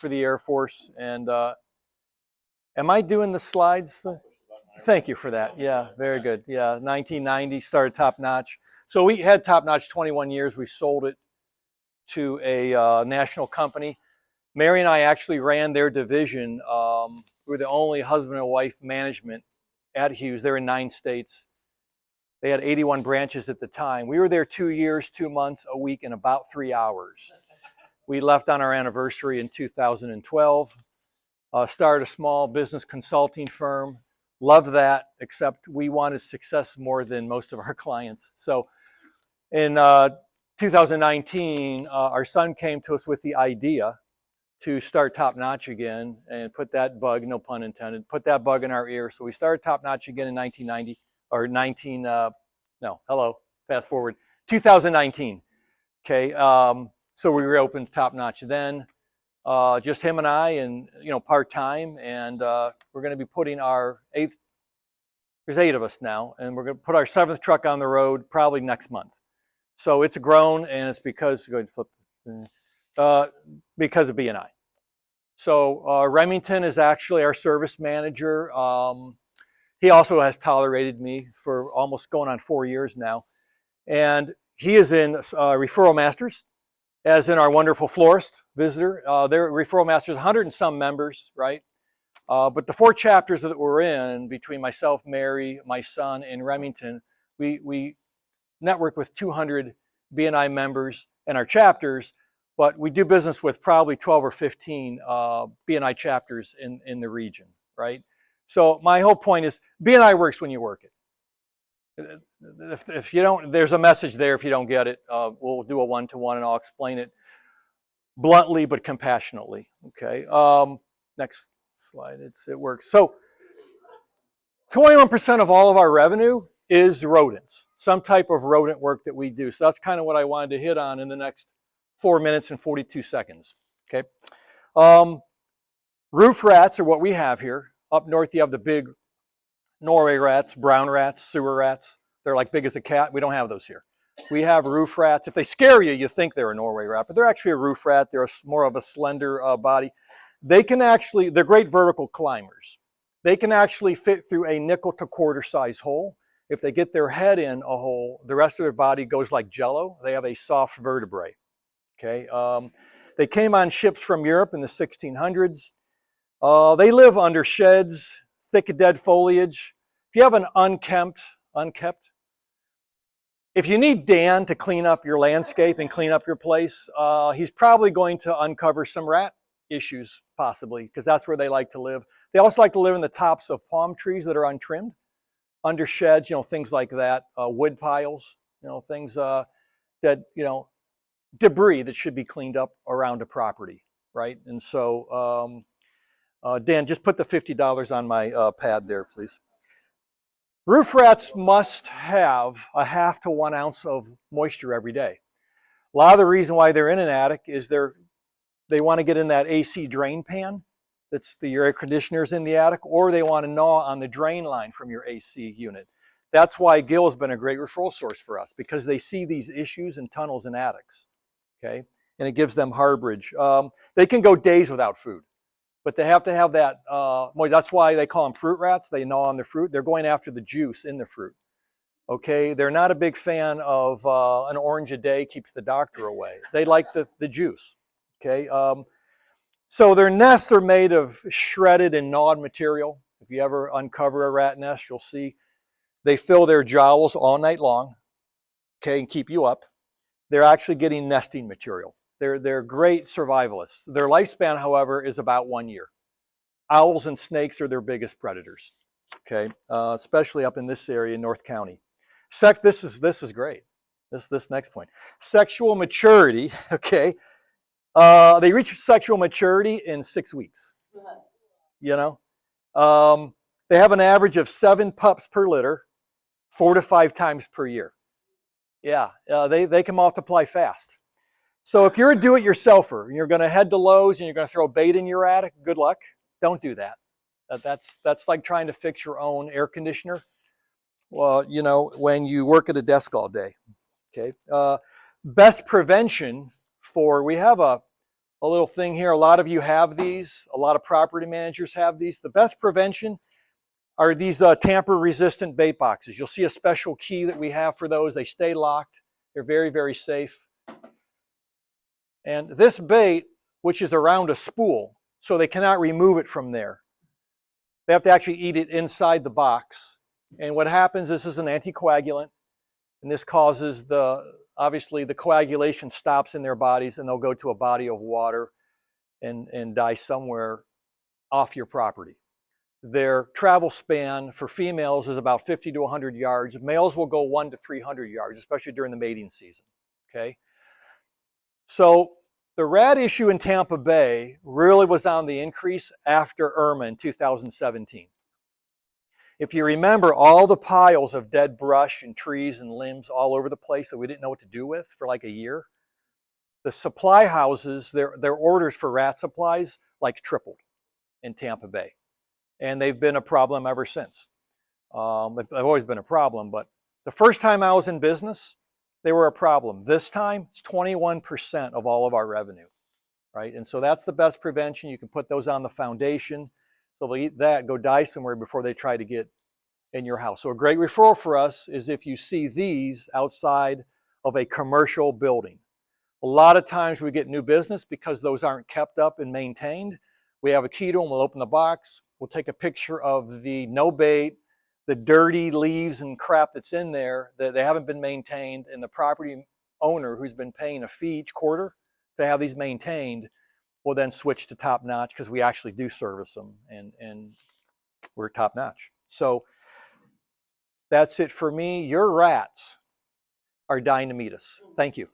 for the Air Force. And am I doing the slides? Thank you for that. Yeah, very good. Yeah, 1990, started Top Notch. So we had Top Notch 21 years. We sold it to a national company. Mary and I actually ran their division. We were the only husband and wife management at Hughes. They're in 9 states. They had 81 branches at the time. We were there 2 years, 2 months, a week, and about 3 hours. We left on our anniversary in 2012. Started a small business consulting firm. Loved that, except we wanted success more than most of our clients. So in 2019, our son came to us with the idea to start Top Notch again and put that bug, no pun intended, put that bug in our ear. So we started Top Notch again in 1990, or 19, fast forward, 2019. Okay, so we reopened Top Notch then, just him and I, and part-time, and we're going to be putting our 8th, there's 8 of us now, and we're going to put our 7th truck on the road probably next month. So it's grown, and it's because, go ahead and flip, because of B&I. So Remington is actually our service manager. He also has tolerated me for almost going on 4 years now. And he is in Referral Masters, as in our wonderful florist visitor. They're Referral Masters, 100 and some members, right? But the 4 chapters that we're in, between myself, Mary, my son, and Remington, we network with 200 B&I members in our chapters, but we do business with probably 12 or 15 B&I chapters in the region, right? So my whole point is B&I works when you work it. If you don't, there's a message there. If you don't get it, we'll do a one-to-one and I'll explain it bluntly but compassionately. Okay. Next slide. It works. So 21% of all of our revenue is rodents, some type of rodent work that we do. So that's kind of what I wanted to hit on in the next 4 minutes and 42 seconds. Okay. Roof rats are what we have here. Up north, you have the big Norway rats, brown rats, sewer rats. They're like big as a cat. We don't have those here. We have roof rats. If they scare you, you think they're a Norway rat, but they're actually a roof rat. They're more of a slender body. They can actually, they're great vertical climbers. They can actually fit through a nickel to quarter size hole. If they get their head in a hole, the rest of their body goes like jello. They have a soft vertebrae. Okay. They came on ships from Europe in the 1600s. They live under sheds, thick dead foliage. If you have an unkept, if you need Dan to clean up your landscape and clean up your place, he's probably going to uncover some rat issues, possibly, because that's where they like to live. They also like to live in the tops of palm trees that are untrimmed, under sheds, things like that, wood piles, things that, debris that should be cleaned up around a property, right? And so, Dan, just put the $50 on my pad there, please. Roof rats must have a ½ to 1 ounce of moisture every day. A lot of the reason why they're in an attic is they want to get in that AC drain pan. That's your air conditioner's in the attic, or they want to gnaw on the drain line from your AC unit. That's why Gil has been a great referral source for us, because they see these issues in tunnels and attics, okay? And it gives them harborage. They can go days without food, but they have to have that, that's why they call them fruit rats. They gnaw on the fruit. They're going after the juice in the fruit, okay? They're not a big fan of an orange a day keeps the doctor away. They like the juice, okay? So their nests are made of shredded and gnawed material. If you ever uncover a rat nest, you'll see they fill their jowls all night long, okay, and keep you up. They're actually getting nesting material. They're great survivalists. Their lifespan, however, is about 1 year. Owls and snakes are their biggest predators, okay, especially up in this area in North County. This is great. This next point. Sexual maturity, okay. They reach sexual maturity in 6 weeks. They have an average of 7 pups per litter, 4 to 5 times per year. Yeah, they can multiply fast. So if you're a do-it-yourselfer and you're going to head to Lowe's and you're going to throw bait in your attic, good luck. Don't do that. That's like trying to fix your own air conditioner. Well, when you work at a desk all day. Okay. Best prevention we have a a little thing here. A lot of you have these. A lot of property managers have these. The best prevention are these tamper-resistant bait boxes. You'll see a special key that we have for those. They stay locked. They're very, very safe. And this bait, which is around a spool, so they cannot remove it from there. They have to actually eat it inside the box. And what happens, this is an anticoagulant, and this causes obviously the coagulation stops in their bodies, and they'll go to a body of water and die somewhere off your property. Their travel span for females is about 50 to 100 yards. Males will go 1 to 300 yards, especially during the mating season, okay? So the rat issue in Tampa Bay really was on the increase after Irma in 2017. If you remember all the piles of dead brush and trees and limbs all over the place that we didn't know what to do with for like a year, the supply houses, their orders for rat supplies like tripled in Tampa Bay. And they've been a problem ever since. They've always been a problem, but the first time I was in business, they were a problem. This time, it's 21% of all of our revenue, right? And so that's the best prevention. You can put those on the foundation. So they'll eat that, go die somewhere before they try to get in your house. So a great referral for us is if you see these outside of a commercial building. A lot of times we get new business because those aren't kept up and maintained. We have a key to them, we'll open the box, we'll take a picture of the no bait, the dirty leaves and crap that's in there that they haven't been maintained, and the property owner who's been paying a fee each quarter to have these maintained will then switch to top notch because we actually do service them and we're top notch. So that's it for me. Your rats are dying to meet us. Thank you.